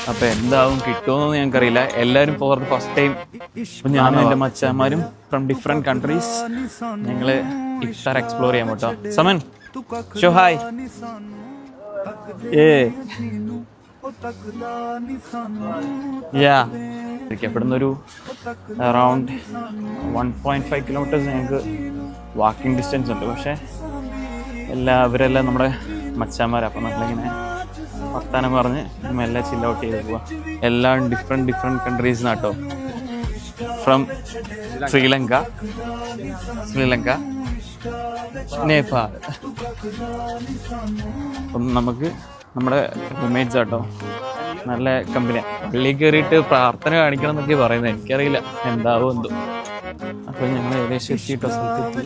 അപ്പോൾ എന്താവും കിട്ടുമെന്നൊന്നും ഞങ്ങൾക്കറിയില്ല. എല്ലാവരും ഫോർ ദ ഫസ്റ്റ് ടൈം, ഞാനും എൻ്റെ മച്ചാന്മാരും ഫ്രം ഡിഫറെൻറ്റ് കൺട്രീസ് ഞങ്ങൾ ഇഫ്താർ എക്സ്പ്ലോർ ചെയ്യാൻ കേട്ടോ. സമൻ ഷോ ഹായ്. ഇവിടുന്ന് ഒരു അറൗണ്ട് 1.5 കിലോമീറ്റേഴ്സ് ഞങ്ങൾക്ക് വാക്കിംഗ് ഡിസ്റ്റൻസ് ഉണ്ട്. പക്ഷേ അവരെല്ലാം നമ്മുടെ മച്ചാന്മാർ. അപ്പം നമ്മളിങ്ങനെ വർത്താനം പറഞ്ഞ് മെല്ലെ ചില്ല ഔട്ട് ചെയ്ത് പോവാം. എല്ലാം ഡിഫറെൻറ്റ് കൺട്രീസ് നാട്ടോ. ഫ്രം ശ്രീലങ്ക, നേപ്പാൾ. അപ്പം നമുക്ക് നമ്മുടെ റൂംമേറ്റ്സ് ആട്ടോ, നല്ല കമ്പനി. പള്ളിയിൽ കയറിയിട്ട് പ്രാർത്ഥന കാണിക്കണം എന്നൊക്കെ പറയുന്നത്. എനിക്കറിയില്ല എന്താവോ എന്തോ. അപ്പോൾ ഞങ്ങൾ ഏകദേശം എത്തിയിട്ടോ സ്ഥലത്തെത്തി.